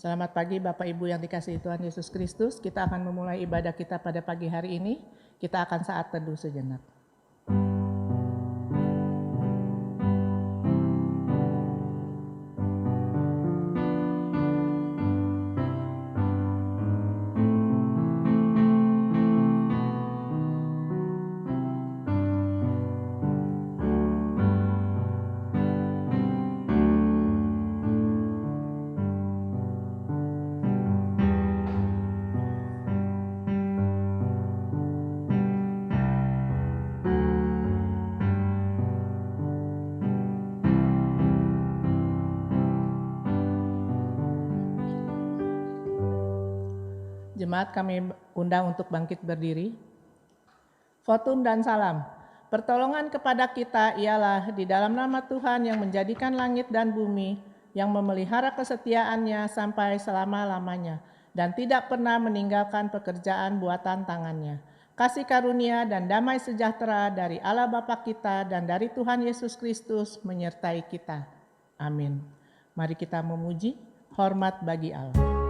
Selamat pagi Bapak Ibu yang dikasihi Tuhan Yesus Kristus. Kita akan memulai ibadah kita pada pagi hari ini. Kita akan saat teduh sejenak. Jemaat kami undang untuk bangkit berdiri. Fotum dan salam. Pertolongan kepada kita ialah di dalam nama Tuhan yang menjadikan langit dan bumi, yang memelihara kesetiaannya sampai selama-lamanya, dan tidak pernah meninggalkan pekerjaan buatan tangannya. Kasih karunia dan damai sejahtera dari Allah Bapa kita dan dari Tuhan Yesus Kristus menyertai kita. Amin. Mari kita memuji, hormat bagi Allah.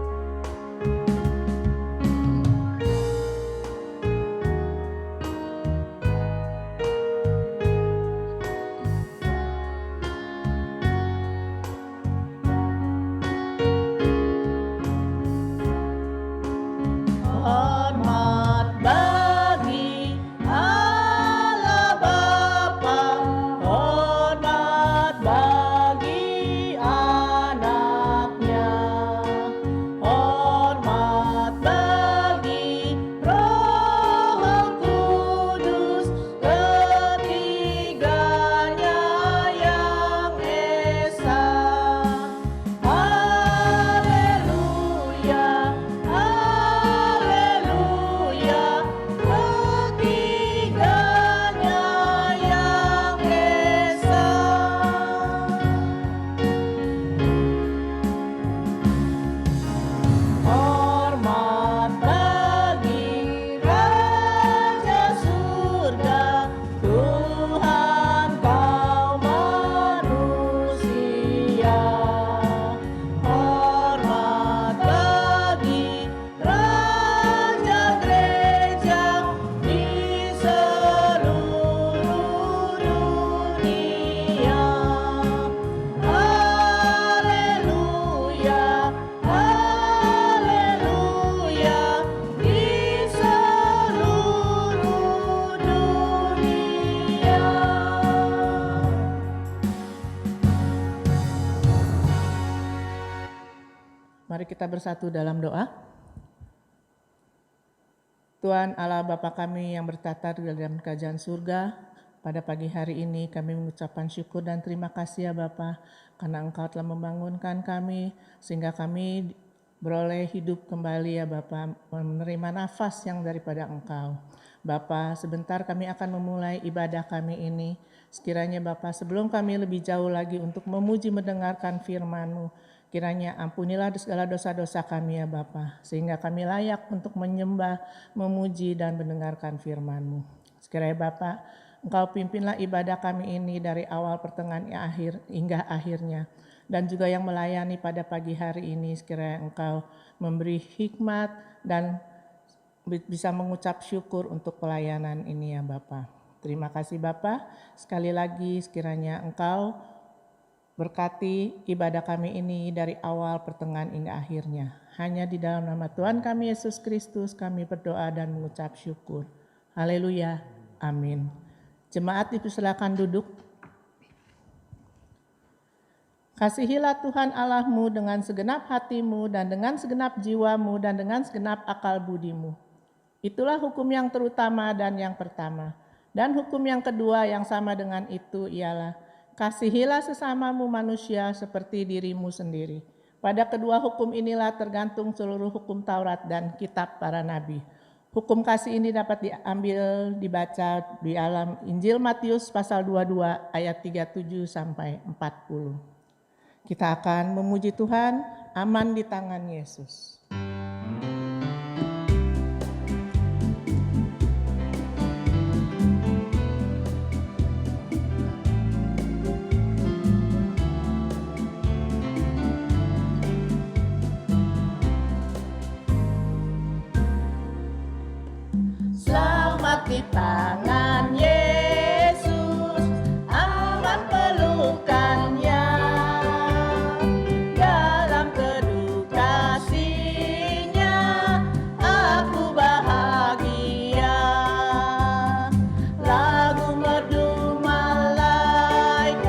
Mari kita bersatu dalam doa. Tuhan Allah Bapa kami yang bertata di dalam kerajaan surga, pada pagi hari ini kami mengucapkan syukur dan terima kasih ya Bapa, karena Engkau telah membangunkan kami sehingga kami beroleh hidup kembali ya Bapa, menerima nafas yang daripada Engkau. Bapa, sebentar kami akan memulai ibadah kami ini. Sekiranya Bapa, sebelum kami lebih jauh lagi untuk memuji mendengarkan firman-Mu, kiranya ampunilah segala dosa-dosa kami ya Bapa, sehingga kami layak untuk menyembah, memuji dan mendengarkan firman-Mu. Sekiranya Bapa, Engkau pimpinlah ibadah kami ini dari awal pertengahan hingga akhirnya. Dan juga yang melayani pada pagi hari ini, sekiranya Engkau memberi hikmat dan bisa mengucap syukur untuk pelayanan ini ya Bapa. Terima kasih Bapa. Sekali lagi sekiranya Engkau berkati ibadah kami ini dari awal, pertengahan, hingga akhirnya. Hanya di dalam nama Tuhan kami Yesus Kristus kami berdoa dan mengucap syukur. Haleluya. Amin. Jemaat dipersilakan duduk. Kasihilah Tuhan Allahmu dengan segenap hatimu dan dengan segenap jiwamu dan dengan segenap akal budimu. Itulah hukum yang terutama dan yang pertama. Dan hukum yang kedua yang sama dengan itu ialah kasihilah sesamamu manusia seperti dirimu sendiri. Pada kedua hukum inilah tergantung seluruh hukum Taurat dan kitab para nabi. Hukum kasih ini dapat dibaca di dalam Injil Matius pasal 22 ayat 37 sampai 40. Kita akan memuji Tuhan, aman di tangan Yesus. di tangan Yesus, aman pelukannya. Dalam teduh kasih-Nya, aku bahagia. Lagu merdu malaikat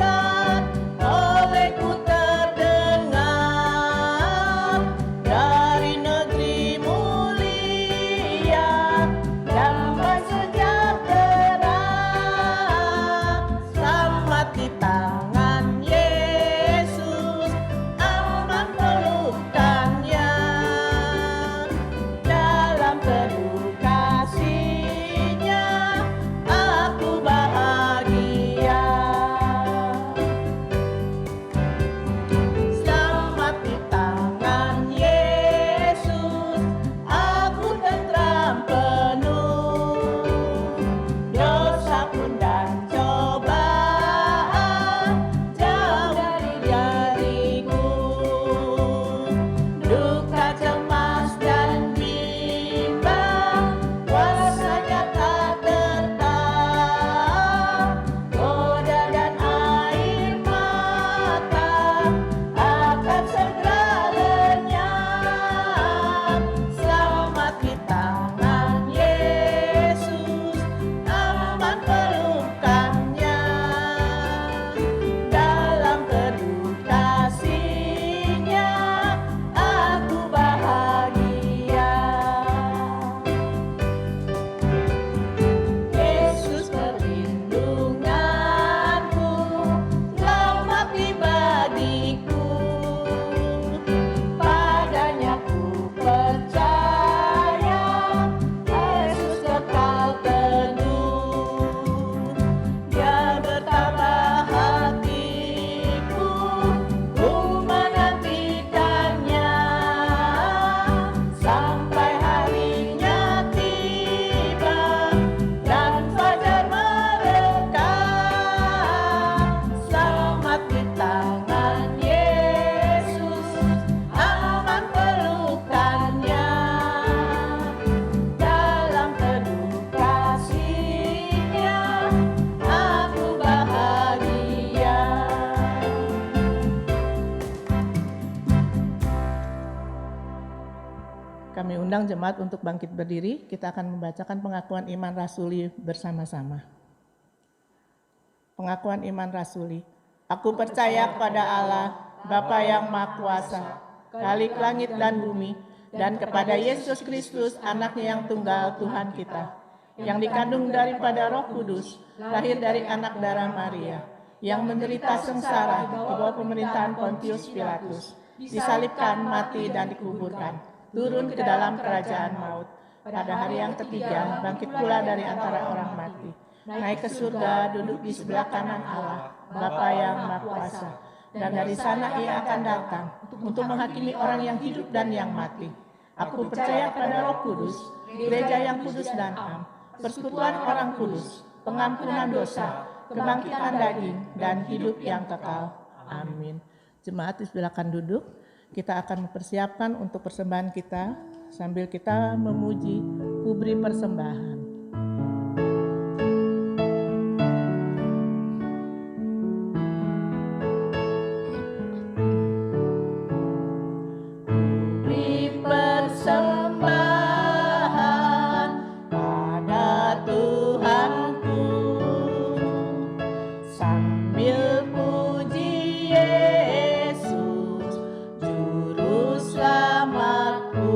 olehku terdengar, dari negeri mulia damai sejahtera. Selamat di tangan Yesus, aman pelukannya. Dalam teduh kasih-Nya, aku bahagia. Selamat di tangan Yesus, aku tentram penuh. Dosa pun dan cobaan jauh dari diriku. Duka, cemas, dan bimbang kuasa-Nya tak tetap. Goda dan air mata akan segera lenyap. Selamat di tangan Yesus, aman pelukannya. Dalam teduh kasih-Nya, aku bahagia. Yesus perlindunganku, selamat pribadiku. Padanya ku percaya, Yesus kekal teduh. Dia bertambah hatiku, ku menantikannya. Sampai harinya tiba dan fajar merekah. Selamat di tangan Yesus, aman pelukannya. Dalam teduh kasih-Nya, aku bahagia. Kami undang jemaat untuk bangkit berdiri. Kita akan membacakan pengakuan iman rasuli bersama-sama. Pengakuan iman rasuli. Aku percaya kepada Allah, Bapa yang Maha Kuasa, Khalik langit dan bumi, dan kepada Yesus Kristus, Anaknya yang tunggal Tuhan kita, yang dikandung daripada Roh Kudus, lahir dari anak darah Maria, yang menderita sengsara di bawah pemerintahan Pontius Pilatus, disalibkan, mati, dan dikuburkan, turun ke dalam kerajaan maut. Pada hari yang ketiga, bangkit pula dari antara orang mati, naik ke surga, duduk di sebelah kanan Allah, Bapa yang Maha Kuasa. Dan dari sana Ia akan datang untuk menghakimi orang yang hidup dan yang mati. Aku percaya pada Roh Kudus, gereja yang kudus dan am, persekutuan orang kudus, pengampunan dosa, kebangkitan daging, dan hidup yang kekal. Amin. Jemaat silakan duduk. Kita akan mempersiapkan untuk persembahan kita sambil kita memuji kubri persembahan. Kubri persembahan pada Tuhanku, sambil puji Yesus, Juru Selamatku.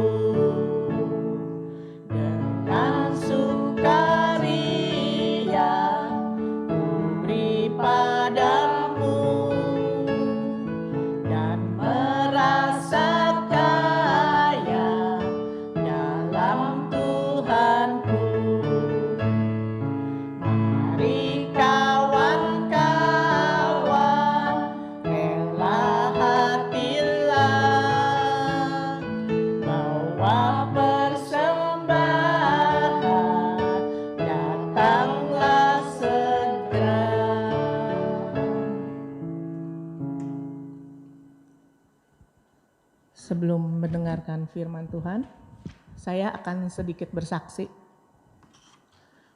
Dengan sukaria ku beri padamu, dan merasa kaya dalam Tuhanku. Mari kawan-kawan, rela hatilah, bawa persembahan, datanglah segera. Sebelum mendengarkan firman Tuhan, saya akan sedikit bersaksi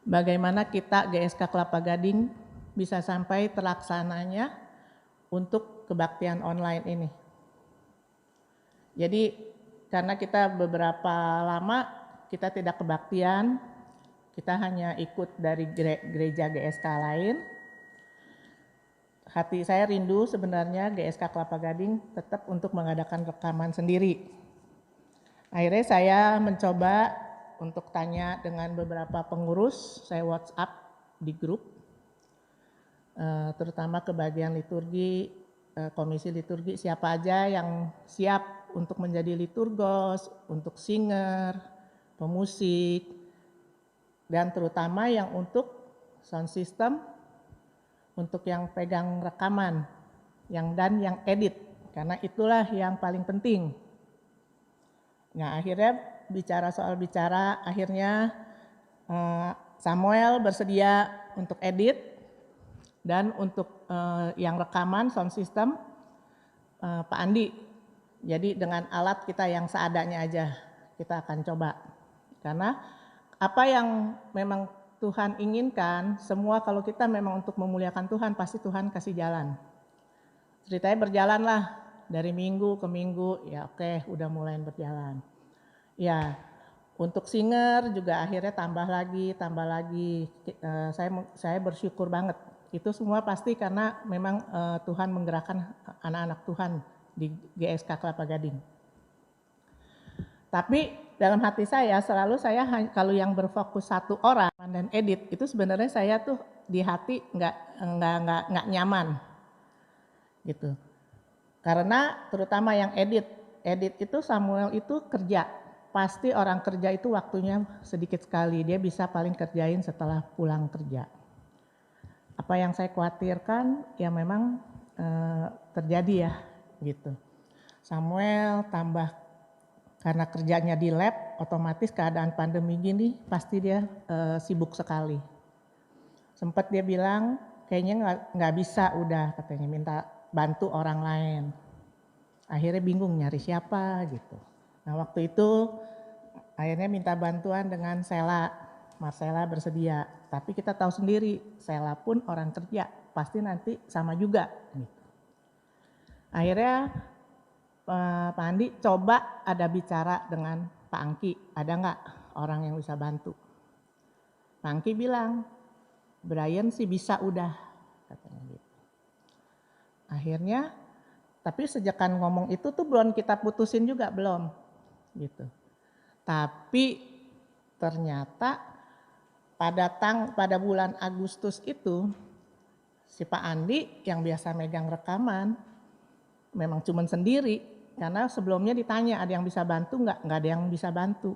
bagaimana kita GSK Kelapa Gading bisa sampai terlaksananya untuk kebaktian online ini. Jadi karena kita beberapa lama kita tidak kebaktian, kita hanya ikut dari gereja GSK lain. Hati saya rindu sebenarnya GSK Kelapa Gading tetap untuk mengadakan rekaman sendiri. Akhirnya saya mencoba untuk tanya dengan beberapa pengurus, saya WhatsApp di grup, terutama ke bagian liturgi, komisi liturgi, siapa aja yang siap untuk menjadi liturgos, untuk singer, pemusik, dan terutama yang untuk sound system, untuk yang pegang rekaman, yang edit, karena itulah yang paling penting. Nah akhirnya akhirnya Samuel bersedia untuk edit, dan untuk yang rekaman sound system Pak Andi. Jadi dengan alat kita yang seadanya aja kita akan coba. Karena apa yang memang Tuhan inginkan, semua kalau kita memang untuk memuliakan Tuhan, pasti Tuhan kasih jalan. Ceritanya berjalanlah dari minggu ke minggu, ya oke, udah mulai berjalan. Ya, untuk singer juga akhirnya tambah lagi. Saya bersyukur banget. Itu semua pasti karena memang Tuhan menggerakkan anak-anak Tuhan di GSK Kelapa Gading. Tapi dalam hati saya selalu kalau yang berfokus satu orang dan edit itu sebenarnya saya tuh di hati nggak nyaman gitu. Karena terutama yang edit itu Samuel itu kerja, pasti orang kerja itu waktunya sedikit sekali, dia bisa paling kerjain setelah pulang kerja. Apa yang saya khawatirkan ya memang terjadi ya gitu. Samuel tambah karena kerjanya di lab, otomatis keadaan pandemi gini pasti dia sibuk sekali. Sempat dia bilang kayaknya nggak bisa udah, katanya minta bantu orang lain. Akhirnya bingung nyari siapa gitu. Nah waktu itu akhirnya minta bantuan dengan Sela. Marcella bersedia, tapi kita tahu sendiri Sela pun orang kerja, pasti nanti sama juga gitu. Akhirnya Pak Andi coba ada bicara dengan Pak Angki, ada nggak orang yang bisa bantu? Pak Angki bilang, Brian sih bisa udah, katanya gitu. Akhirnya, tapi sejekan ngomong itu tuh belum kita putusin juga belum, gitu. Tapi ternyata pada bulan Agustus itu si Pak Andi yang biasa megang rekaman memang cuma sendiri, karena sebelumnya ditanya ada yang bisa bantu nggak ada yang bisa bantu,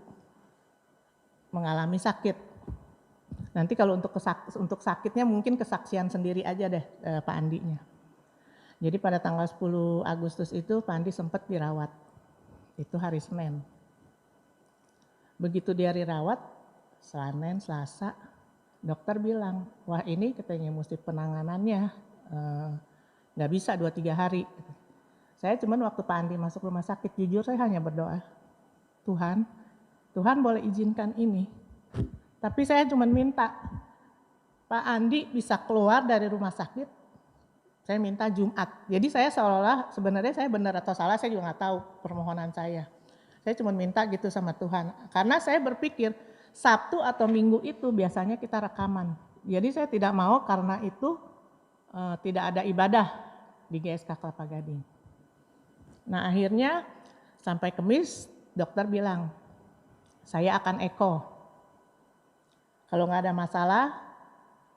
mengalami sakit. Nanti kalau untuk sakitnya mungkin kesaksian sendiri aja deh Pak Andinya. Jadi pada tanggal 10 Agustus itu Pak Andi sempat dirawat, itu hari Senin. Begitu dia dirawat, Senin, Selasa, dokter bilang, wah ini katanya mesti penanganannya nggak bisa 2-3 hari. Saya cuman waktu Pak Andi masuk rumah sakit, jujur saya hanya berdoa, Tuhan boleh izinkan ini. Tapi saya cuman minta Pak Andi bisa keluar dari rumah sakit, saya minta Jumat. Jadi saya seolah-olah sebenarnya saya benar atau salah saya juga nggak tahu permohonan saya. Saya cuma minta gitu sama Tuhan. Karena saya berpikir Sabtu atau Minggu itu biasanya kita rekaman. Jadi saya tidak mau karena itu tidak ada ibadah di GSK Kelapa Gading. Nah akhirnya sampai Kamis dokter bilang, saya akan eko. Kalau nggak ada masalah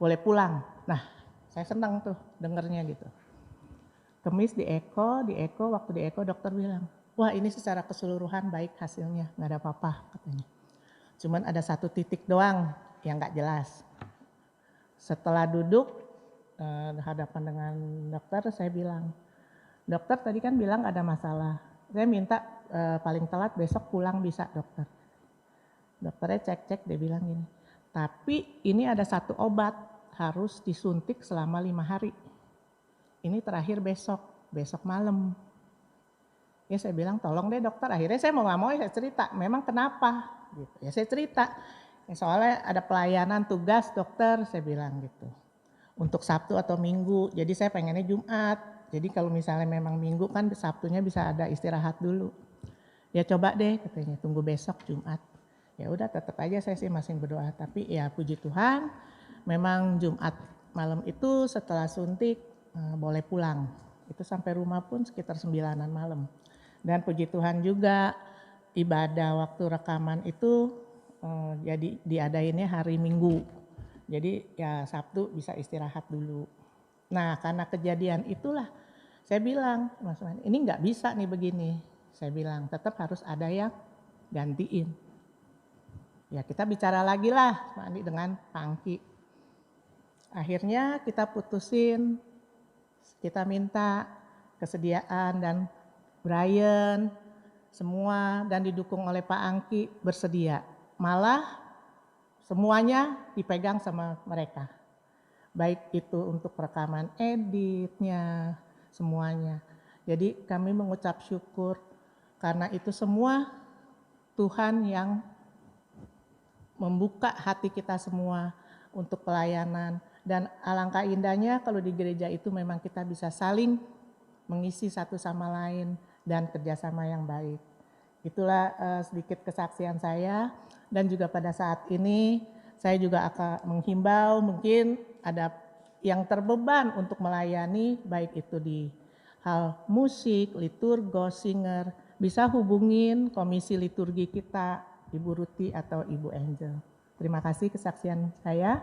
boleh pulang. Nah saya senang tuh dengernya gitu. Kamis di eko waktu di eko dokter bilang, wah ini secara keseluruhan baik hasilnya, nggak ada apa-apa katanya. Cuman ada satu titik doang yang nggak jelas. Setelah duduk hadapan dengan dokter, saya bilang, dokter tadi kan bilang ada masalah. Saya minta paling telat besok pulang bisa dokter. Dokternya cek-cek dia bilang gini, tapi ini ada satu obat harus disuntik selama 5 hari. Ini terakhir besok malam. Ya saya bilang tolong deh dokter, akhirnya saya mau gak mau saya cerita, memang kenapa? Gitu. Ya saya cerita, Soalnya ada pelayanan tugas dokter, saya bilang gitu. Untuk Sabtu atau Minggu, jadi saya pengennya Jumat. Jadi kalau misalnya memang Minggu kan Sabtunya bisa ada istirahat dulu. Ya coba deh katanya, tunggu besok Jumat. Ya udah tetap aja saya sih masih berdoa. Tapi ya puji Tuhan, memang Jumat malam itu setelah suntik boleh pulang. Itu sampai rumah pun sekitar 9-an malam. Dan puji Tuhan juga ibadah waktu rekaman itu jadi diadainnya hari Minggu. Jadi ya Sabtu bisa istirahat dulu. Nah karena kejadian itulah saya bilang, Mas Man, ini nggak bisa nih begini. Saya bilang tetap harus ada yang gantiin. Ya kita bicara lagi lah Mas Andi dengan Pangki. Akhirnya kita putusin, kita minta kesediaan dan Brian semua dan didukung oleh Pak Angki bersedia. Malah semuanya dipegang sama mereka. Baik itu untuk rekaman editnya, semuanya. Jadi kami mengucap syukur karena itu semua Tuhan yang membuka hati kita semua untuk pelayanan. Dan alangkah indahnya kalau di gereja itu memang kita bisa saling mengisi satu sama lain dan kerjasama yang baik. Itulah sedikit kesaksian saya dan juga pada saat ini saya juga akan menghimbau mungkin ada yang terbeban untuk melayani baik itu di hal musik, liturgos, singer, bisa hubungin komisi liturgi kita, Ibu Ruti atau Ibu Angel. Terima kasih kesaksian saya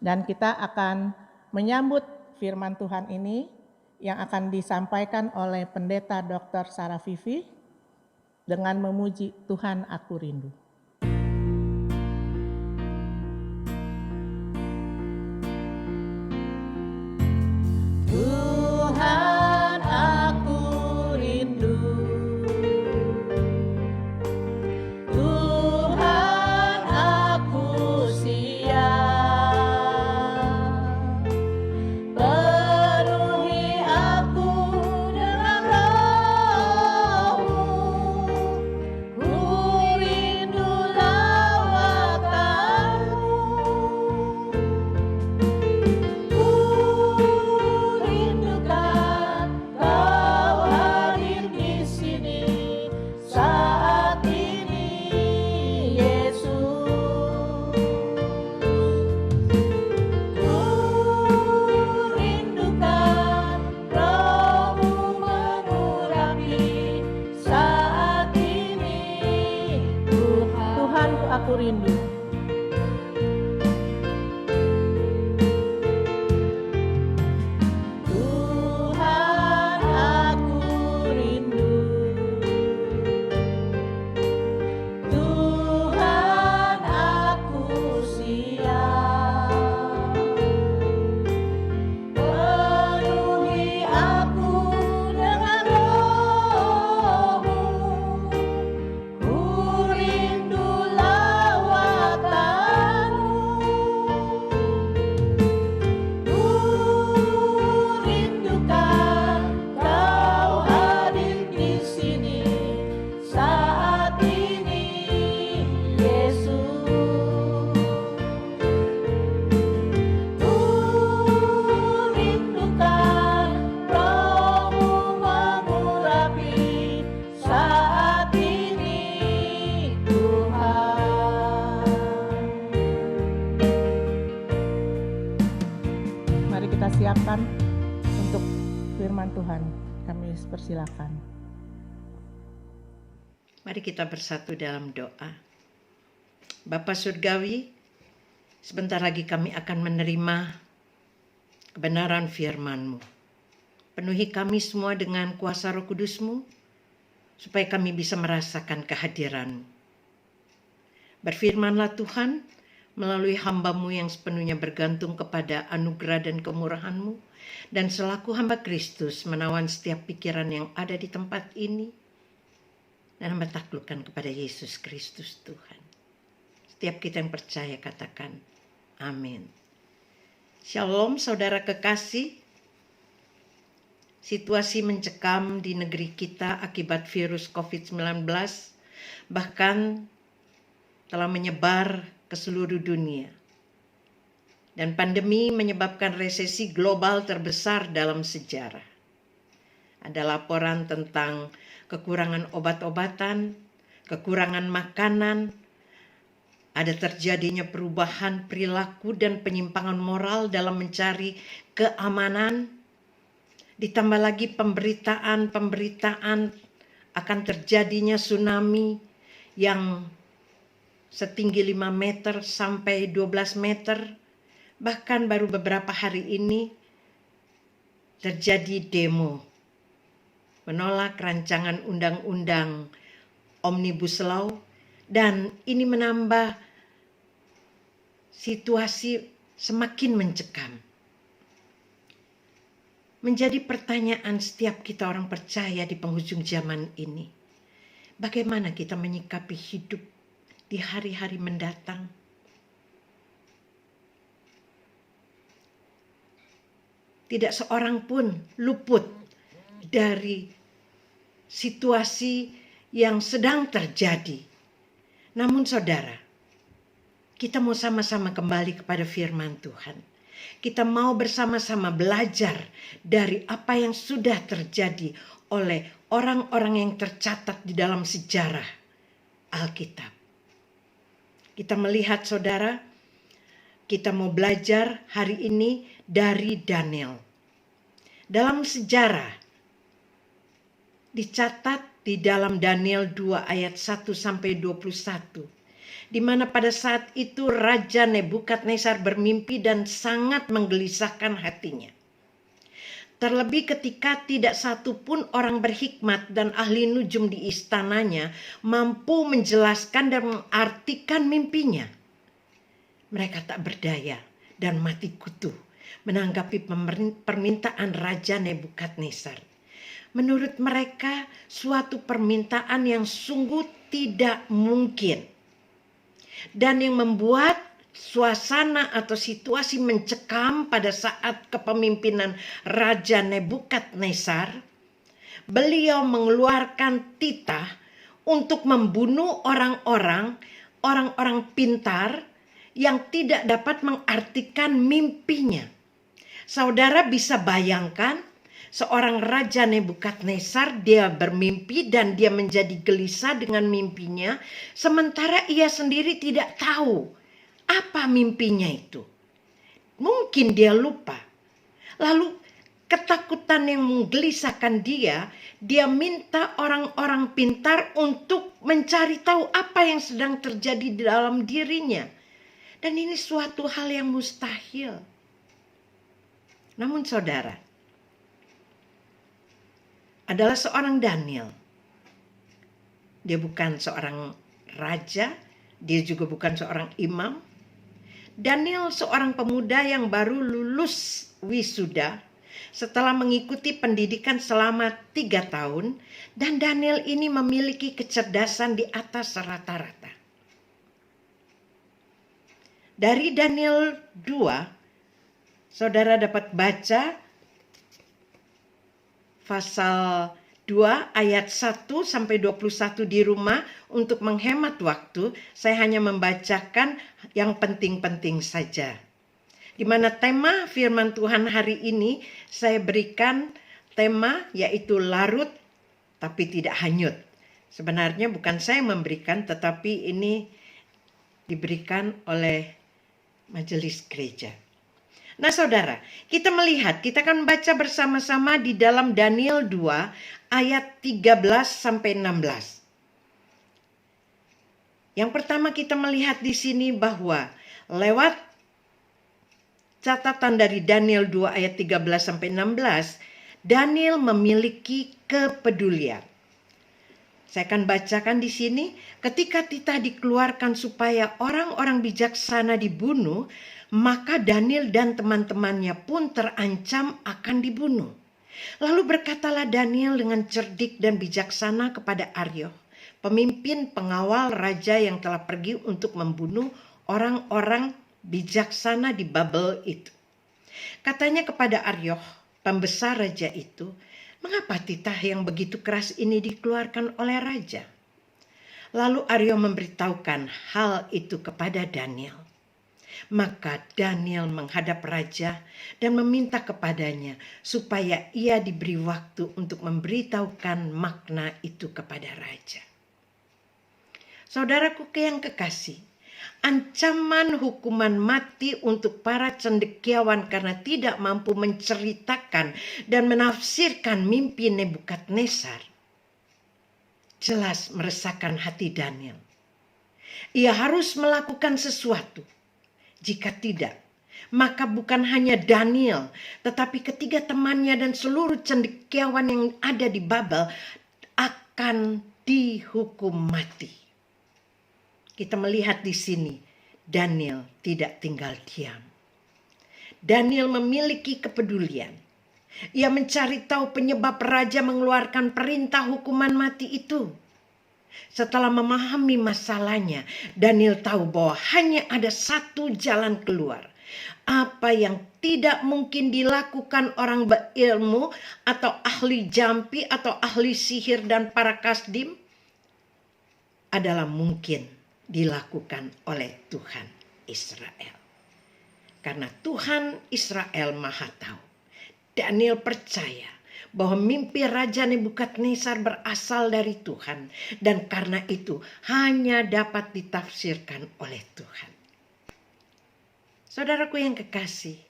dan kita akan menyambut firman Tuhan ini yang akan disampaikan oleh Pendeta Dr. Sarah Vivi dengan memuji Tuhan aku rindu. Tuhan aku rindu, Tuhan aku siap, penuhi aku dengan roh-Mu, ku rindu lawatan-Mu, ku rindukan Kau hadir di sini saat ini, Yesus. Ku rindukan Roh-Mu mengurapi saat ini, Tuhan. Tuhanku aku rindu. Tuhan aku rindu, Tuhan aku siap, penuhi aku dengan roh-Mu, ku rindu lawatan-Mu, ku rindukan Kau hadir di sini saat ini, Yesus. Ku rindukan Roh-Mu mengurapi saat ini, Tuhan. Mari kita siapkan untuk firman Tuhan. Kami persilakan. Mari kita bersatu dalam doa. Bapa Surgawi, sebentar lagi kami akan menerima kebenaran firman-Mu. Penuhi kami semua dengan kuasa Roh Kudus-Mu, supaya kami bisa merasakan kehadiran-Mu. Berfirmanlah Tuhan, melalui hamba-Mu yang sepenuhnya bergantung kepada anugerah dan kemurahan-Mu, dan selaku hamba Kristus menawan setiap pikiran yang ada di tempat ini, dan hamba taklukkan kepada Yesus Kristus Tuhan. Setiap kita yang percaya katakan amin. Shalom saudara kekasih. Situasi mencekam di negeri kita akibat virus COVID-19 bahkan telah menyebar ke seluruh dunia. Dan pandemi menyebabkan resesi global terbesar dalam sejarah. Ada laporan tentang kekurangan obat-obatan, kekurangan makanan, ada terjadinya perubahan perilaku dan penyimpangan moral dalam mencari keamanan. Ditambah lagi pemberitaan akan terjadinya tsunami yang setinggi 5 meter sampai 12 meter. Bahkan baru beberapa hari ini terjadi demo menolak rancangan undang-undang Omnibus Law, dan ini menambah situasi semakin mencekam. Menjadi pertanyaan setiap kita orang percaya di penghujung zaman ini. Bagaimana kita menyikapi hidup di hari-hari mendatang? Tidak seorang pun luput dari situasi yang sedang terjadi. Namun saudara, kita mau sama-sama kembali kepada firman Tuhan. Kita mau bersama-sama belajar dari apa yang sudah terjadi oleh orang-orang yang tercatat di dalam sejarah Alkitab. Kita melihat saudara, kita mau belajar hari ini dari Daniel. Dalam sejarah dicatat di dalam Daniel 2 ayat 1 sampai 21. Di mana pada saat itu Raja Nebukadnezar bermimpi dan sangat menggelisahkan hatinya. Terlebih ketika tidak satu pun orang berhikmat dan ahli nujum di istananya mampu menjelaskan dan mengartikan mimpinya. Mereka tak berdaya dan mati kutu menanggapi permintaan Raja Nebukadnezar. Menurut mereka suatu permintaan yang sungguh tidak mungkin dan yang membuat suasana atau situasi mencekam pada saat kepemimpinan Raja Nebukadnezar. Beliau mengeluarkan titah untuk membunuh orang-orang pintar yang tidak dapat mengartikan mimpinya. Saudara bisa bayangkan seorang Raja Nebukadnezar, dia bermimpi dan dia menjadi gelisah dengan mimpinya, sementara ia sendiri tidak tahu apa mimpinya itu. Mungkin dia lupa. Lalu ketakutan yang menggelisahkan dia minta orang-orang pintar untuk mencari tahu apa yang sedang terjadi di dalam dirinya. Dan ini suatu hal yang mustahil. Namun saudara, adalah seorang Daniel. Dia bukan seorang raja, dia juga bukan seorang imam. Daniel seorang pemuda yang baru lulus wisuda setelah mengikuti pendidikan selama 3 tahun, dan Daniel ini memiliki kecerdasan di atas rata-rata. Dari Daniel 2, saudara dapat baca pasal 2 ayat 1 sampai 21 di rumah. Untuk menghemat waktu, saya hanya membacakan yang penting-penting saja. Di mana tema firman Tuhan hari ini saya berikan tema yaitu larut tapi tidak hanyut. Sebenarnya bukan saya memberikan, tetapi ini diberikan oleh majelis gereja. Nah saudara, kita melihat, kita akan baca bersama-sama di dalam Daniel 2 ayat 13 sampai 16. Yang pertama kita melihat di sini bahwa lewat catatan dari Daniel 2 ayat 13 sampai 16, Daniel memiliki kepedulian. Saya akan bacakan di sini, ketika titah dikeluarkan supaya orang-orang bijaksana dibunuh, maka Daniel dan teman-temannya pun terancam akan dibunuh. Lalu berkatalah Daniel dengan cerdik dan bijaksana kepada Aryoch, pemimpin pengawal raja yang telah pergi untuk membunuh orang-orang bijaksana di Babel itu. Katanya kepada Aryoch, pembesar raja itu, mengapa titah yang begitu keras ini dikeluarkan oleh raja? Lalu Aryo memberitahukan hal itu kepada Daniel. Maka Daniel menghadap raja dan meminta kepadanya supaya ia diberi waktu untuk memberitahukan makna itu kepada raja. Saudaraku yang kekasih, ancaman hukuman mati untuk para cendekiawan karena tidak mampu menceritakan dan menafsirkan mimpi Nebukadnezar jelas meresahkan hati Daniel. Ia harus melakukan sesuatu. Jika tidak, maka bukan hanya Daniel, tetapi ketiga temannya dan seluruh cendekiawan yang ada di Babel akan dihukum mati. Kita melihat di sini, Daniel tidak tinggal diam. Daniel memiliki kepedulian. Ia mencari tahu penyebab raja mengeluarkan perintah hukuman mati itu. Setelah memahami masalahnya, Daniel tahu bahwa hanya ada satu jalan keluar. Apa yang tidak mungkin dilakukan orang berilmu atau ahli jampi atau ahli sihir dan para kasdim adalah mungkin dilakukan oleh Tuhan Israel. Karena Tuhan Israel Maha Tahu. Daniel percaya bahwa mimpi Raja Nebukadnezar berasal dari Tuhan dan karena itu hanya dapat ditafsirkan oleh Tuhan. Saudaraku yang kekasih,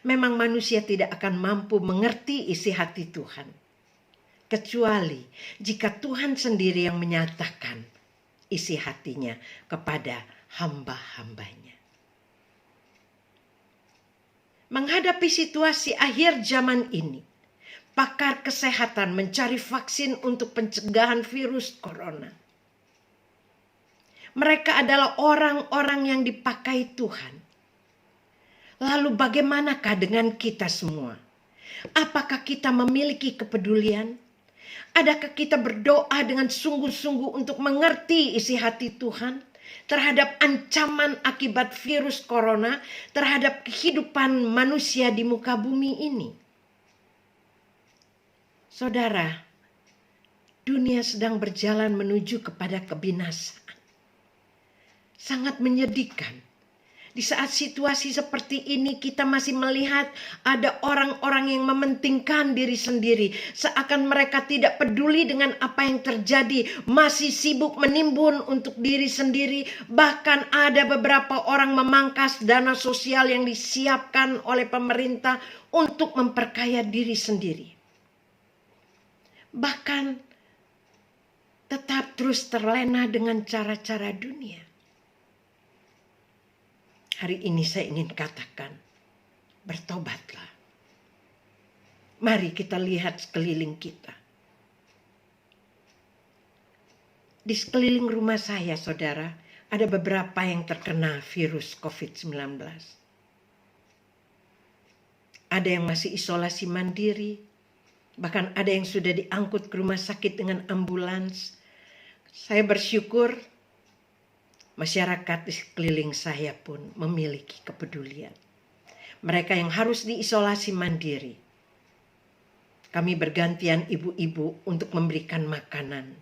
memang manusia tidak akan mampu mengerti isi hati Tuhan, kecuali jika Tuhan sendiri yang menyatakan isi hatinya kepada hamba-hambanya. Menghadapi situasi akhir zaman ini, pakar kesehatan mencari vaksin untuk pencegahan virus corona. Mereka adalah orang-orang yang dipakai Tuhan. Lalu bagaimanakah dengan kita semua? Apakah kita memiliki kepedulian? Adakah kita berdoa dengan sungguh-sungguh untuk mengerti isi hati Tuhan terhadap ancaman akibat virus corona terhadap kehidupan manusia di muka bumi ini? Saudara, dunia sedang berjalan menuju kepada kebinasaan. Sangat menyedihkan. Di saat situasi seperti ini kita masih melihat ada orang-orang yang mementingkan diri sendiri. Seakan mereka tidak peduli dengan apa yang terjadi. Masih sibuk menimbun untuk diri sendiri. Bahkan ada beberapa orang memangkas dana sosial yang disiapkan oleh pemerintah untuk memperkaya diri sendiri. Bahkan tetap terus terlena dengan cara-cara dunia. Hari ini saya ingin katakan, bertobatlah. Mari kita lihat sekeliling kita. Di sekeliling rumah saya, saudara, ada beberapa yang terkena virus COVID-19. Ada yang masih isolasi mandiri, bahkan ada yang sudah diangkut ke rumah sakit dengan ambulans. Saya bersyukur masyarakat di sekeliling saya pun memiliki kepedulian. Mereka yang harus diisolasi mandiri, kami bergantian ibu-ibu untuk memberikan makanan.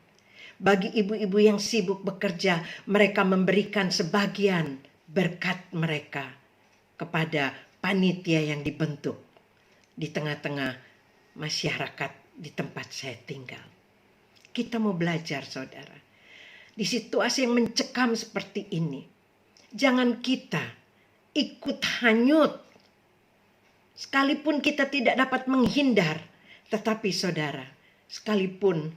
Bagi ibu-ibu yang sibuk bekerja, mereka memberikan sebagian berkat mereka kepada panitia yang dibentuk di tengah-tengah masyarakat di tempat saya tinggal. Kita mau belajar, saudara. Di situasi yang mencekam seperti ini, jangan kita ikut hanyut. Sekalipun kita tidak dapat menghindar, tetapi saudara, sekalipun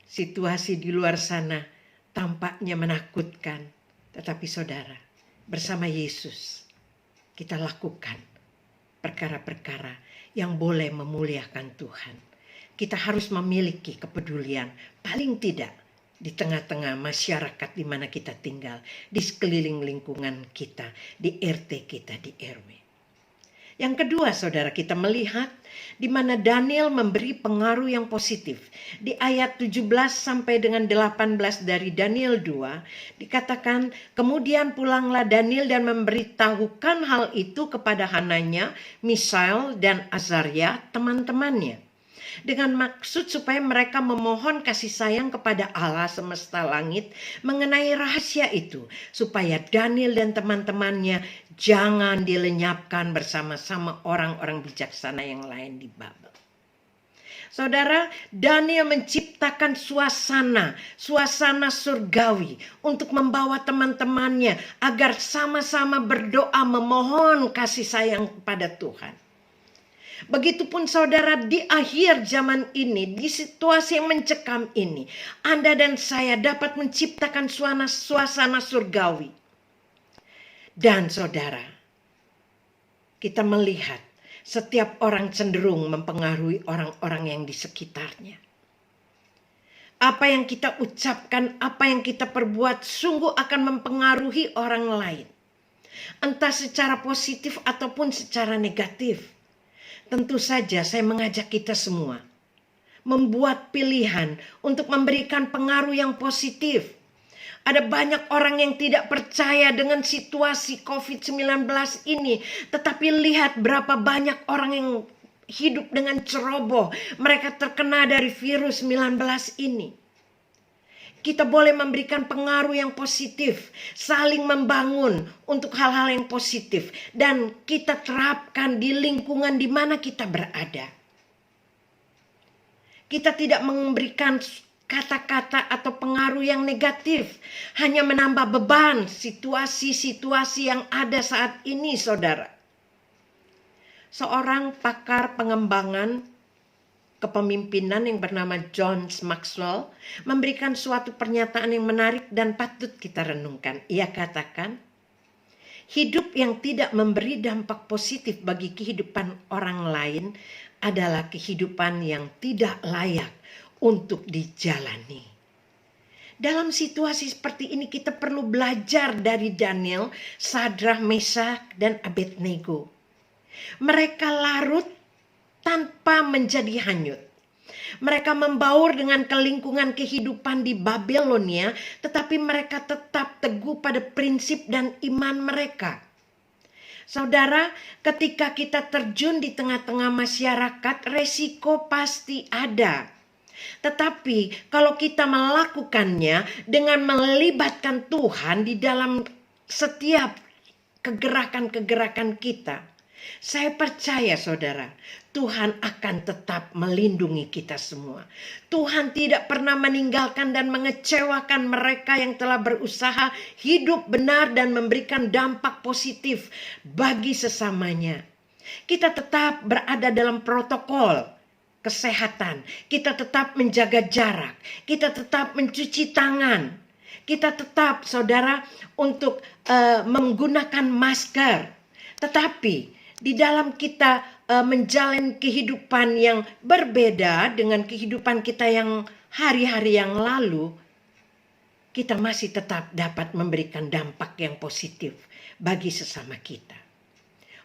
situasi di luar sana tampaknya menakutkan, tetapi saudara, bersama Yesus kita lakukan perkara-perkara yang boleh memuliakan Tuhan. Kita harus memiliki kepedulian, paling tidak di tengah-tengah masyarakat di mana kita tinggal, di sekeliling lingkungan kita, di RT kita, di RW. Yang kedua, saudara, kita melihat di mana Daniel memberi pengaruh yang positif. Di ayat 17 sampai dengan 18 dari Daniel 2, dikatakan, kemudian pulanglah Daniel dan memberitahukan hal itu kepada Hananya, Misael, dan Azaria, teman-temannya. dengan maksud supaya mereka memohon kasih sayang kepada Allah semesta langit mengenai rahasia itu, supaya Daniel dan teman-temannya jangan dilenyapkan bersama-sama orang-orang bijaksana yang lain di Babel. Saudara, Daniel menciptakan suasana surgawi untuk membawa teman-temannya agar sama-sama berdoa memohon kasih sayang kepada Tuhan. Begitupun saudara, di akhir zaman ini, di situasi yang mencekam ini, Anda dan saya dapat menciptakan suasana surgawi. Dan saudara, kita melihat setiap orang cenderung mempengaruhi orang-orang yang di sekitarnya. Apa yang kita ucapkan, apa yang kita perbuat sungguh akan mempengaruhi orang lain. Entah secara positif ataupun secara negatif. Tentu saja saya mengajak kita semua membuat pilihan untuk memberikan pengaruh yang positif. Ada banyak orang yang tidak percaya dengan situasi COVID-19 ini. Tetapi lihat berapa banyak orang yang hidup dengan ceroboh. Mereka terkena dari virus 19 ini. Kita boleh memberikan pengaruh yang positif. Saling membangun untuk hal-hal yang positif. Dan kita terapkan di lingkungan di mana kita berada. Kita tidak memberikan kata-kata atau pengaruh yang negatif, hanya menambah beban situasi-situasi yang ada saat ini, saudara. Seorang pakar pengembangan kepemimpinan yang bernama John Maxwell memberikan suatu pernyataan yang menarik dan patut kita renungkan. Ia katakan, hidup yang tidak memberi dampak positif bagi kehidupan orang lain adalah kehidupan yang tidak layak untuk dijalani. Dalam situasi seperti ini kita perlu belajar dari Daniel, Sadrah, Mesak, dan Abednego. Mereka larut tanpa menjadi hanyut. Mereka membaur dengan kelingkungan kehidupan di Babelonia, tetapi mereka tetap teguh pada prinsip dan iman mereka. Saudara, ketika kita terjun di tengah-tengah masyarakat, resiko pasti ada. Tetapi kalau kita melakukannya dengan melibatkan Tuhan di dalam setiap kegerakan-kegerakan kita, saya percaya saudara, Tuhan akan tetap melindungi kita semua. Tuhan tidak pernah meninggalkan dan mengecewakan mereka yang telah berusaha hidup benar dan memberikan dampak positif bagi sesamanya. Kita tetap berada dalam protokol kesehatan. Kita tetap menjaga jarak. Kita tetap mencuci tangan. Kita tetap, saudara, untuk menggunakan masker. Tetapi di dalam kita menjalani kehidupan yang berbeda dengan kehidupan kita yang hari-hari yang lalu, kita masih tetap dapat memberikan dampak yang positif bagi sesama kita.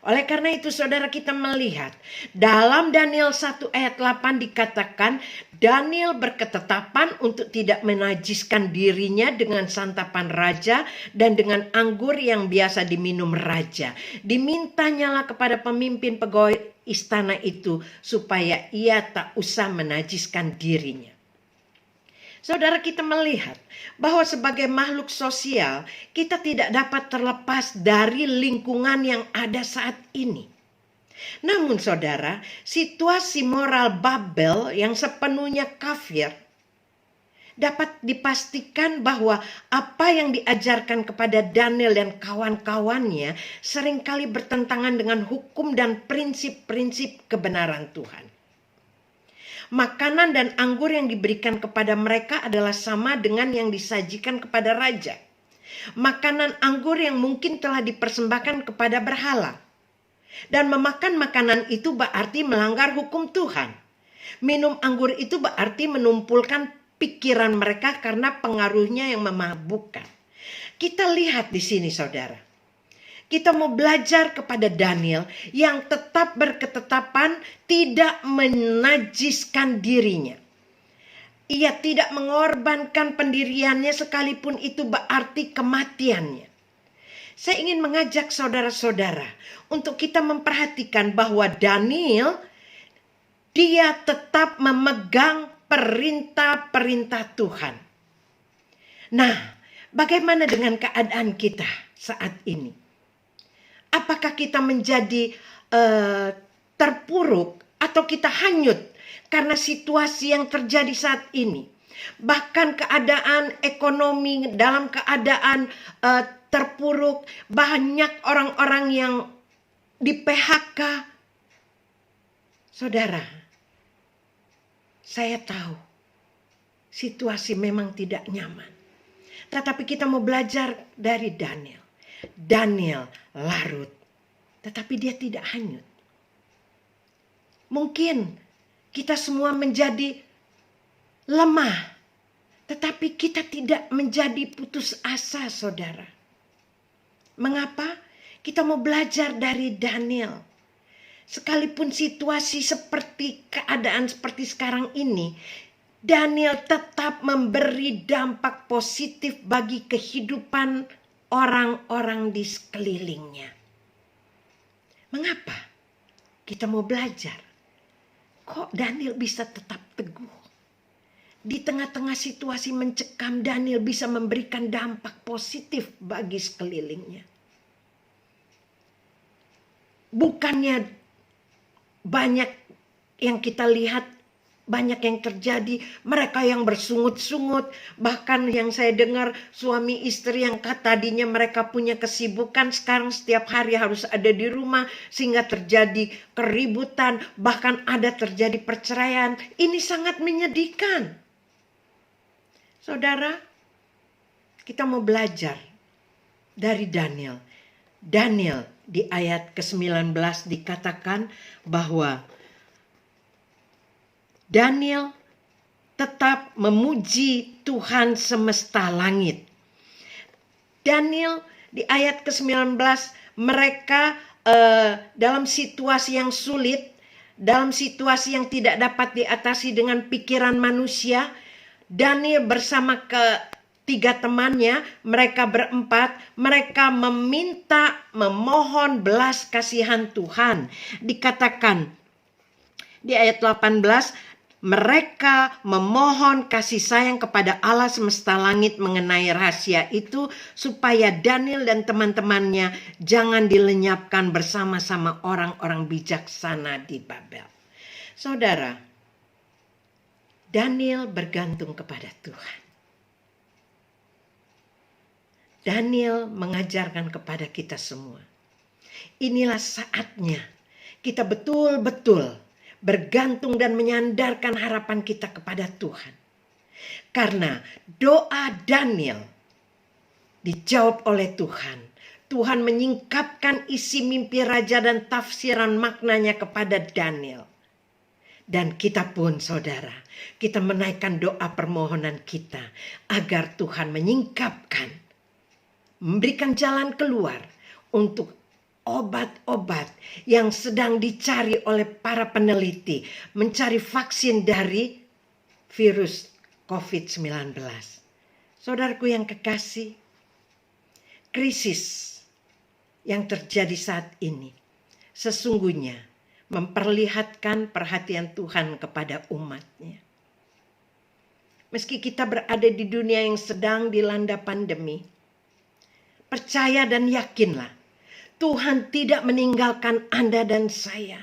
Oleh karena itu saudara, kita melihat dalam Daniel 1 ayat 8 dikatakan Daniel berketetapan untuk tidak menajiskan dirinya dengan santapan raja dan dengan anggur yang biasa diminum raja. Dimintanyalah kepada pemimpin pegawai istana itu supaya ia tak usah menajiskan dirinya. Saudara, kita melihat bahwa sebagai makhluk sosial kita tidak dapat terlepas dari lingkungan yang ada saat ini. Namun saudara, situasi moral Babel yang sepenuhnya kafir dapat dipastikan bahwa apa yang diajarkan kepada Daniel dan kawan-kawannya seringkali bertentangan dengan hukum dan prinsip-prinsip kebenaran Tuhan. Makanan dan anggur yang diberikan kepada mereka adalah sama dengan yang disajikan kepada raja. Makanan anggur yang mungkin telah dipersembahkan kepada berhala. Dan memakan makanan itu berarti melanggar hukum Tuhan. Minum anggur itu berarti menumpulkan pikiran mereka karena pengaruhnya yang memabukkan. Kita lihat di sini saudara. Kita mau belajar kepada Daniel yang tetap berketetapan tidak menajiskan dirinya. Ia tidak mengorbankan pendiriannya sekalipun itu berarti kematiannya. Saya ingin mengajak saudara-saudara untuk kita memperhatikan bahwa Daniel dia tetap memegang perintah-perintah Tuhan. Nah, bagaimana dengan keadaan kita saat ini? Apakah kita menjadi terpuruk atau kita hanyut karena situasi yang terjadi saat ini? Bahkan keadaan ekonomi dalam keadaan terpuruk, banyak orang-orang yang di PHK. Saudara, saya tahu situasi memang tidak nyaman. Tetapi kita mau belajar dari Daniel. Daniel larut, tetapi dia tidak hanyut. Mungkin kita semua menjadi lemah, tetapi kita tidak menjadi putus asa, saudara. Mengapa? Kita mau belajar dari Daniel. Sekalipun situasi seperti keadaan seperti sekarang ini, Daniel tetap memberi dampak positif bagi kehidupan orang-orang di sekelilingnya. Mengapa? Kita mau belajar. Kok Daniel bisa tetap teguh? Di tengah-tengah situasi mencekam, Daniel bisa memberikan dampak positif bagi sekelilingnya. Bukannya banyak yang kita lihat, banyak yang terjadi, mereka yang bersungut-sungut, bahkan yang saya dengar suami istri yang tadinya mereka punya kesibukan, sekarang setiap hari harus ada di rumah, sehingga terjadi keributan, bahkan ada terjadi perceraian. Ini sangat menyedihkan. Saudara, kita mau belajar dari Daniel. Daniel di ayat ke-19 dikatakan bahwa Daniel tetap memuji Tuhan semesta langit. Daniel di ayat ke-19, mereka dalam situasi yang sulit, dalam situasi yang tidak dapat diatasi dengan pikiran manusia, Daniel bersama ketiga temannya, mereka berempat, mereka memohon belas kasihan Tuhan. Dikatakan di ayat 18, mereka memohon kasih sayang kepada Allah semesta langit mengenai rahasia itu, supaya Daniel dan teman-temannya jangan dilenyapkan bersama-sama orang-orang bijaksana di Babel. Saudara, Daniel bergantung kepada Tuhan. Daniel mengajarkan kepada kita semua, inilah saatnya kita betul-betul bergantung dan menyandarkan harapan kita kepada Tuhan. Karena doa Daniel dijawab oleh Tuhan. Tuhan menyingkapkan isi mimpi raja dan tafsiran maknanya kepada Daniel. Dan kita pun, saudara, kita menaikkan doa permohonan kita agar Tuhan menyingkapkan, memberikan jalan keluar untuk obat-obat yang sedang dicari oleh para peneliti, mencari vaksin dari virus COVID-19. Saudaraku yang kekasih, krisis yang terjadi saat ini sesungguhnya memperlihatkan perhatian Tuhan kepada umatnya. Meski kita berada di dunia yang sedang dilanda pandemi, percaya dan yakinlah, Tuhan tidak meninggalkan Anda dan saya.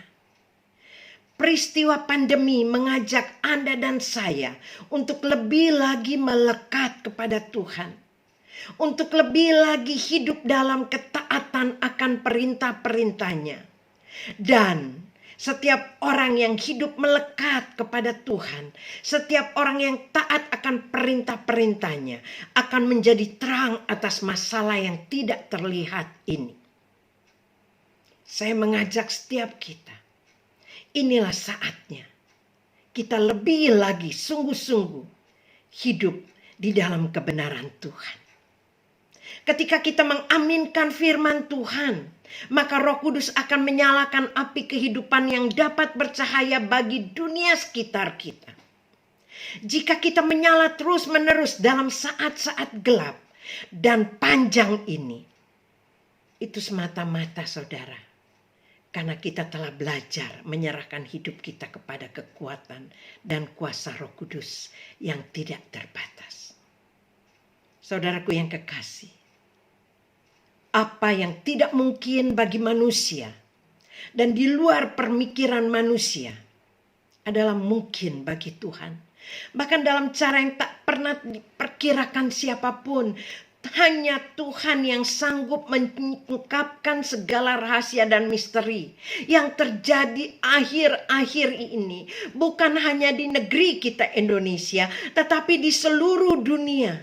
Peristiwa pandemi mengajak Anda dan saya untuk lebih lagi melekat kepada Tuhan. Untuk lebih lagi hidup dalam ketaatan akan perintah-perintahnya. Dan setiap orang yang hidup melekat kepada Tuhan, setiap orang yang taat akan perintah-perintahnya akan menjadi terang atas masalah yang tidak terlihat ini. Saya mengajak setiap kita, inilah saatnya kita lebih lagi sungguh-sungguh hidup di dalam kebenaran Tuhan. Ketika kita mengaminkan firman Tuhan, maka Roh Kudus akan menyalakan api kehidupan yang dapat bercahaya bagi dunia sekitar kita. Jika kita menyala terus-menerus dalam saat-saat gelap dan panjang ini, itu semata-mata, saudara, karena kita telah belajar menyerahkan hidup kita kepada kekuatan dan kuasa Roh Kudus yang tidak terbatas. Saudaraku yang kekasih, apa yang tidak mungkin bagi manusia dan di luar pemikiran manusia adalah mungkin bagi Tuhan. Bahkan dalam cara yang tak pernah diperkirakan siapapun, hanya Tuhan yang sanggup mengungkapkan segala rahasia dan misteri yang terjadi akhir-akhir ini. Bukan hanya di negeri kita Indonesia, tetapi di seluruh dunia.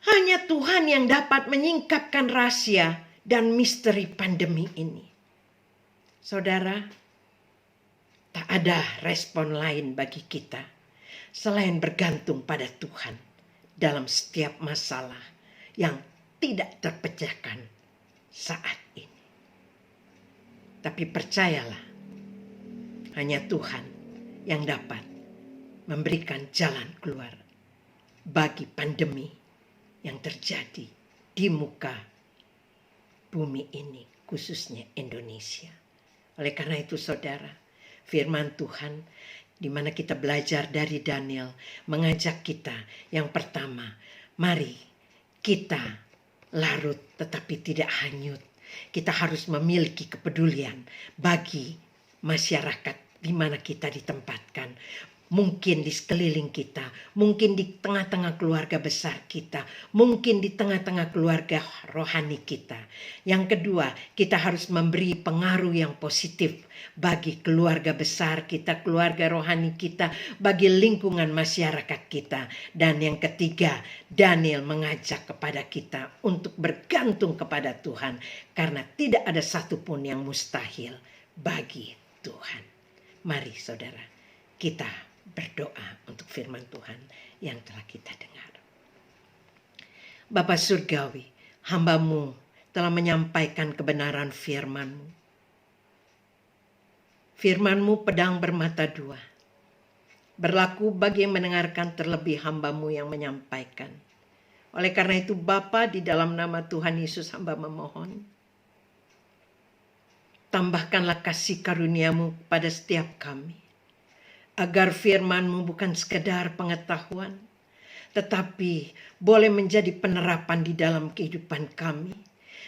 Hanya Tuhan yang dapat menyingkapkan rahasia dan misteri pandemi ini. Saudara, tak ada respon lain bagi kita selain bergantung pada Tuhan dalam setiap masalah yang tidak terpecahkan saat ini. Tapi percayalah, hanya Tuhan yang dapat memberikan jalan keluar bagi pandemi yang terjadi di muka bumi ini, khususnya Indonesia. Oleh karena itu saudara, firman Tuhan di mana kita belajar dari Daniel mengajak kita yang pertama, mari kita larut tetapi tidak hanyut. Kita harus memiliki kepedulian bagi masyarakat di mana kita ditempatkan. Mungkin di sekeliling kita, mungkin di tengah-tengah keluarga besar kita, mungkin di tengah-tengah keluarga rohani kita. Yang kedua, kita harus memberi pengaruh yang positif bagi keluarga besar kita, keluarga rohani kita, bagi lingkungan masyarakat kita. Dan yang ketiga, Daniel mengajak kepada kita untuk bergantung kepada Tuhan, karena tidak ada satupun yang mustahil bagi Tuhan. Mari saudara, kita berdoa untuk firman Tuhan yang telah kita dengar. Bapa Surgawi, hamba-Mu telah menyampaikan kebenaran firman-Mu. Firman-Mu pedang bermata dua, berlaku bagi yang mendengarkan terlebih hamba-Mu yang menyampaikan. Oleh karena itu Bapa, di dalam nama Tuhan Yesus hamba memohon, tambahkanlah kasih karunia-Mu pada setiap kami, agar firman-Mu bukan sekedar pengetahuan, tetapi boleh menjadi penerapan di dalam kehidupan kami.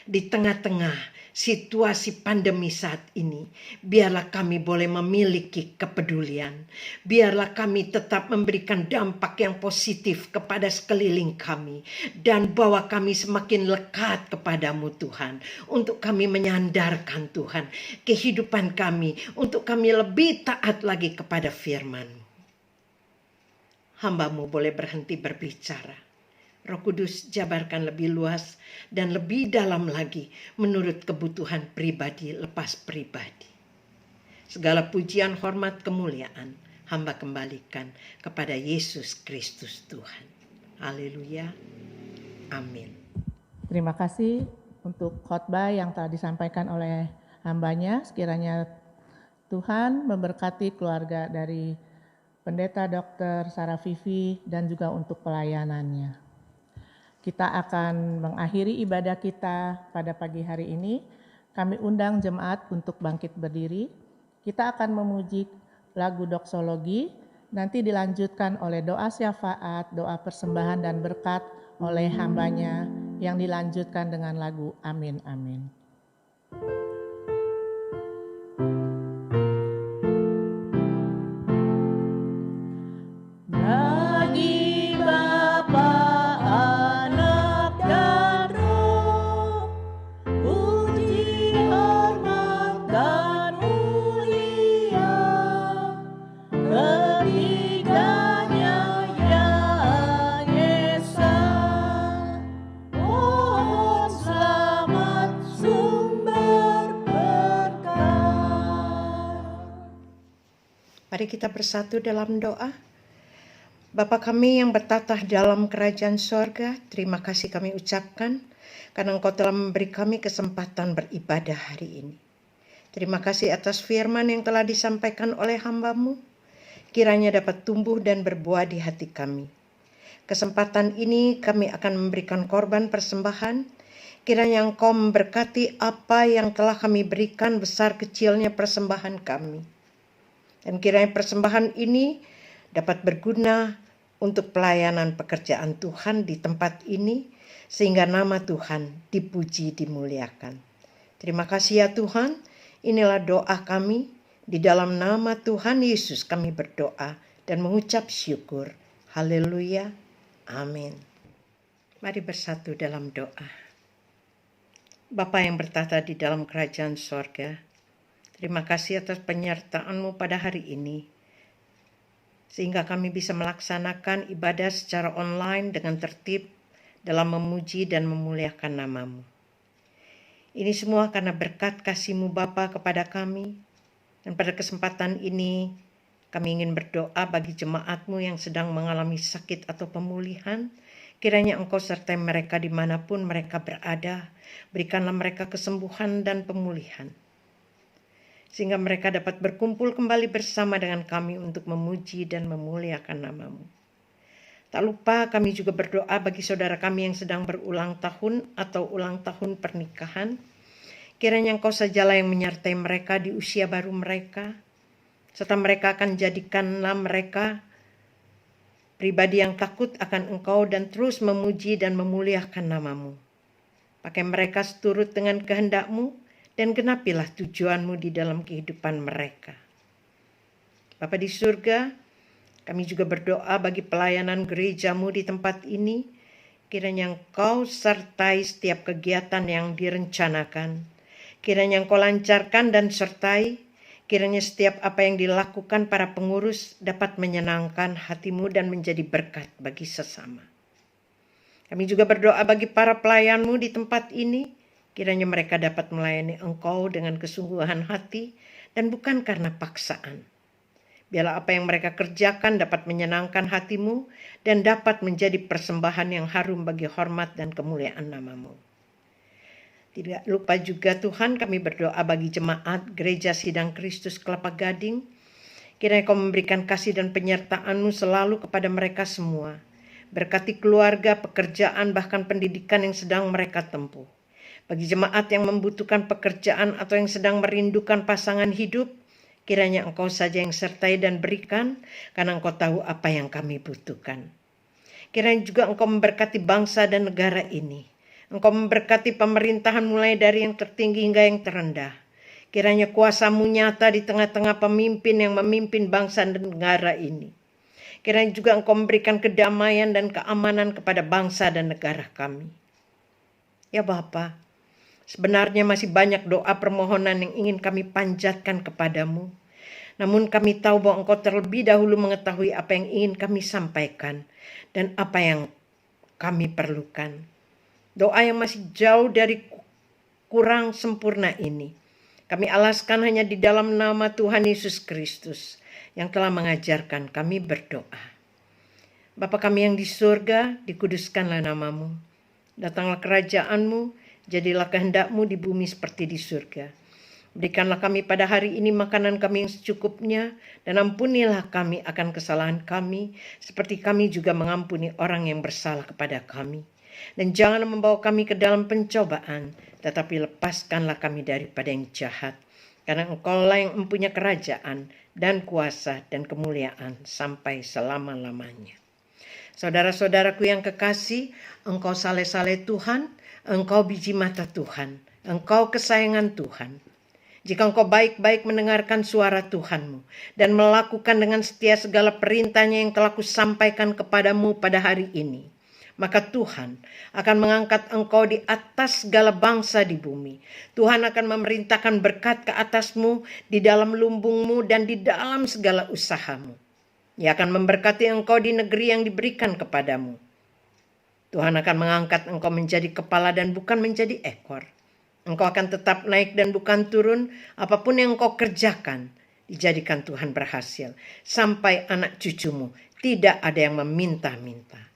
Di tengah-tengah situasi pandemi saat ini, biarlah kami boleh memiliki kepedulian. Biarlah kami tetap memberikan dampak yang positif kepada sekeliling kami. Dan bawa kami semakin lekat kepadamu Tuhan. Untuk kami menyandarkan Tuhan kehidupan kami. Untuk kami lebih taat lagi kepada firman-Mu. Hamba-Mu boleh berhenti berbicara. Roh Kudus jabarkan lebih luas dan lebih dalam lagi menurut kebutuhan pribadi lepas pribadi. Segala pujian, hormat, kemuliaan hamba kembalikan kepada Yesus Kristus Tuhan. Haleluya. Amin. Terima kasih untuk khotbah yang telah disampaikan oleh hambanya. Sekiranya Tuhan memberkati keluarga dari Pendeta Dr. Sarah Vivi dan juga untuk pelayanannya. Kita akan mengakhiri ibadah kita pada pagi hari ini. Kami undang jemaat untuk bangkit berdiri. Kita akan memuji lagu doksologi, nanti dilanjutkan oleh doa syafaat, doa persembahan dan berkat oleh hambanya yang dilanjutkan dengan lagu Amin Amin. Mari kita bersatu dalam doa. Bapa kami yang bertatah dalam kerajaan sorga, terima kasih kami ucapkan karena Engkau telah memberi kami kesempatan beribadah hari ini. Terima kasih atas firman yang telah disampaikan oleh hamba-Mu, kiranya dapat tumbuh dan berbuah di hati kami. Kesempatan ini kami akan memberikan korban persembahan Kiranya Engkau memberkati apa yang telah kami berikan, besar kecilnya persembahan kami. Dan kiranya persembahan ini dapat berguna untuk pelayanan pekerjaan Tuhan di tempat ini, sehingga nama Tuhan dipuji, dimuliakan. Terima kasih ya Tuhan, inilah doa kami. Di dalam nama Tuhan Yesus kami berdoa dan mengucap syukur. Haleluya. Amin. Mari bersatu dalam doa. Bapa yang bertata di dalam kerajaan sorga, terima kasih atas penyertaan-Mu pada hari ini, sehingga kami bisa melaksanakan ibadah secara online dengan tertib dalam memuji dan memuliakan nama-Mu. Ini semua karena berkat kasih-Mu Bapa kepada kami, dan pada kesempatan ini kami ingin berdoa bagi jemaat-Mu yang sedang mengalami sakit atau pemulihan. Kiranya Engkau sertai mereka dimanapun mereka berada, berikanlah mereka kesembuhan dan pemulihan, sehingga mereka dapat berkumpul kembali bersama dengan kami untuk memuji dan memuliakan nama-Mu. Tak lupa kami juga berdoa bagi saudara kami yang sedang berulang tahun atau ulang tahun pernikahan. Kiranya Engkau sajalah yang menyertai mereka di usia baru mereka, serta mereka akan jadikanlah mereka pribadi yang takut akan Engkau dan terus memuji dan memuliakan nama-Mu. Pakai mereka seturut dengan kehendak-Mu dan genapilah tujuan-Mu di dalam kehidupan mereka. Bapa di surga, kami juga berdoa bagi pelayanan gereja-Mu di tempat ini. Kiranya Engkau sertai setiap kegiatan yang direncanakan. Kiranya Engkau lancarkan dan sertai. Kiranya setiap apa yang dilakukan para pengurus dapat menyenangkan hati-Mu dan menjadi berkat bagi sesama. Kami juga berdoa bagi para pelayan-Mu di tempat ini. Kiranya mereka dapat melayani Engkau dengan kesungguhan hati dan bukan karena paksaan. Biarlah apa yang mereka kerjakan dapat menyenangkan hati-Mu dan dapat menjadi persembahan yang harum bagi hormat dan kemuliaan nama-Mu. Tidak lupa juga Tuhan, kami berdoa bagi jemaat Gereja Sidang Kristus Kelapa Gading. Kiranya Kau memberikan kasih dan penyertaan-Mu selalu kepada mereka semua. Berkati keluarga, pekerjaan, bahkan pendidikan yang sedang mereka tempuh. Bagi jemaat yang membutuhkan pekerjaan atau yang sedang merindukan pasangan hidup, kiranya Engkau saja yang sertai dan berikan, karena Engkau tahu apa yang kami butuhkan. Kiranya juga Engkau memberkati bangsa dan negara ini. Engkau memberkati pemerintahan mulai dari yang tertinggi hingga yang terendah. Kiranya kuasa-Mu nyata di tengah-tengah pemimpin yang memimpin bangsa dan negara ini. Kiranya juga Engkau memberikan kedamaian dan keamanan kepada bangsa dan negara kami. Ya Bapa, sebenarnya masih banyak doa permohonan yang ingin kami panjatkan kepadamu. Namun kami tahu bahwa Engkau terlebih dahulu mengetahui apa yang ingin kami sampaikan dan apa yang kami perlukan. Doa yang masih jauh dari kurang sempurna ini, kami alaskan hanya di dalam nama Tuhan Yesus Kristus yang telah mengajarkan kami berdoa. Bapa kami yang di surga, dikuduskanlah nama-Mu. Datanglah kerajaan-Mu, jadilah kehendak-Mu di bumi seperti di surga. Berikanlah kami pada hari ini makanan kami yang secukupnya, dan ampunilah kami akan kesalahan kami, seperti kami juga mengampuni orang yang bersalah kepada kami. Dan jangan membawa kami ke dalam pencobaan, tetapi lepaskanlah kami daripada yang jahat. Karena Engkau-lah yang mempunyai kerajaan dan kuasa dan kemuliaan sampai selama-lamanya. Saudara-saudaraku yang kekasih, Engkau saleh-saleh Tuhan, Engkau biji mata Tuhan, Engkau kesayangan Tuhan. Jika Engkau baik-baik mendengarkan suara Tuhan-Mu dan melakukan dengan setia segala perintahnya yang telah Kusampaikan kepadamu pada hari ini, maka Tuhan akan mengangkat engkau di atas segala bangsa di bumi. Tuhan akan memerintahkan berkat ke atasmu, di dalam lumbungmu, dan di dalam segala usahamu. Ia akan memberkati engkau di negeri yang diberikan kepadamu. Tuhan akan mengangkat engkau menjadi kepala dan bukan menjadi ekor. Engkau akan tetap naik dan bukan turun. Apapun yang engkau kerjakan, dijadikan Tuhan berhasil. Sampai anak cucumu tidak ada yang meminta-minta.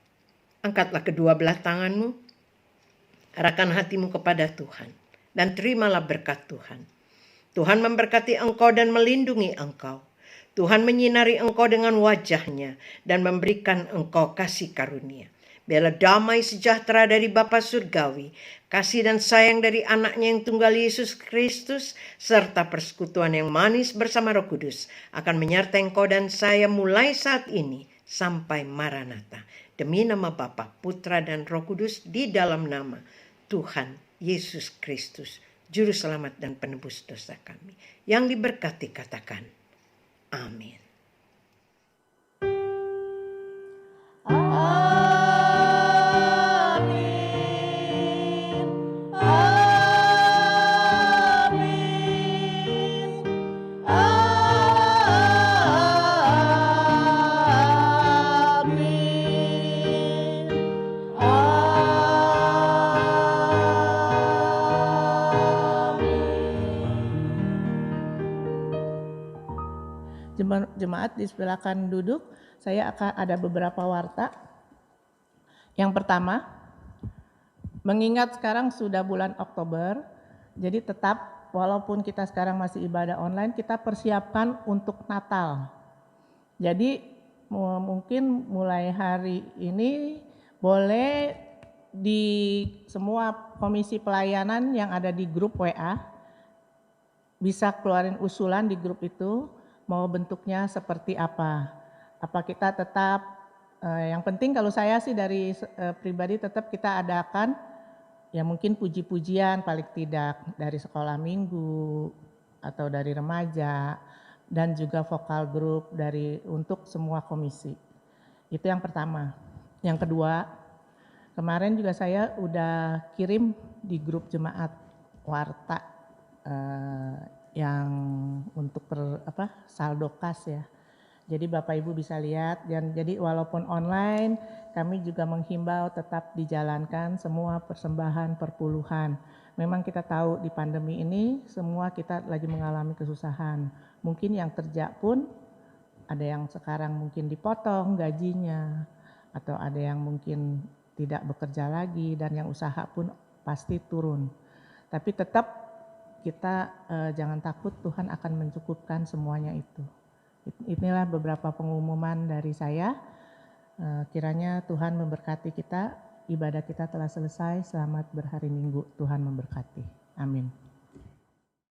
Angkatlah kedua belah tanganmu, arahkan hatimu kepada Tuhan, dan terimalah berkat Tuhan. Tuhan memberkati engkau dan melindungi engkau. Tuhan menyinari engkau dengan wajah-Nya dan memberikan engkau kasih karunia. Biarlah damai sejahtera dari Bapa Surgawi, kasih dan sayang dari anaknya yang tunggal Yesus Kristus, serta persekutuan yang manis bersama Roh Kudus akan menyertai engkau dan saya mulai saat ini sampai Maranatha. Demi nama Bapa, Putra dan Roh Kudus, di dalam nama Tuhan Yesus Kristus, Juru Selamat dan Penebus dosa kami. Yang diberkati katakan, amin. Amin. Amin. Amin. Jemaat disilakan duduk. Saya akan ada beberapa warta. Yang pertama, mengingat sekarang sudah bulan Oktober, jadi tetap walaupun kita sekarang masih ibadah online, kita persiapkan untuk Natal. Jadi mungkin mulai hari ini boleh di semua komisi pelayanan yang ada di grup WA bisa keluarin usulan di grup itu mau bentuknya seperti apa. Apa kita tetap yang penting kalau saya sih dari pribadi tetap kita adakan ya mungkin puji-pujian paling tidak dari sekolah minggu atau dari remaja dan juga vokal grup dari untuk semua komisi. Itu yang pertama. Yang kedua, kemarin juga saya udah kirim di grup jemaat warta yang untuk saldo kas ya. Jadi Bapak Ibu bisa lihat dan jadi walaupun online kami juga menghimbau tetap dijalankan semua persembahan perpuluhan. Memang kita tahu di pandemi ini semua kita lagi mengalami kesusahan. Mungkin yang kerja pun ada yang sekarang mungkin dipotong gajinya atau ada yang mungkin tidak bekerja lagi dan yang usaha pun pasti turun. Tapi tetap kita jangan takut, Tuhan akan mencukupkan semuanya itu. Inilah beberapa pengumuman dari saya. Kiranya Tuhan memberkati kita, ibadah kita telah selesai. Selamat berhari Minggu, Tuhan memberkati. Amin.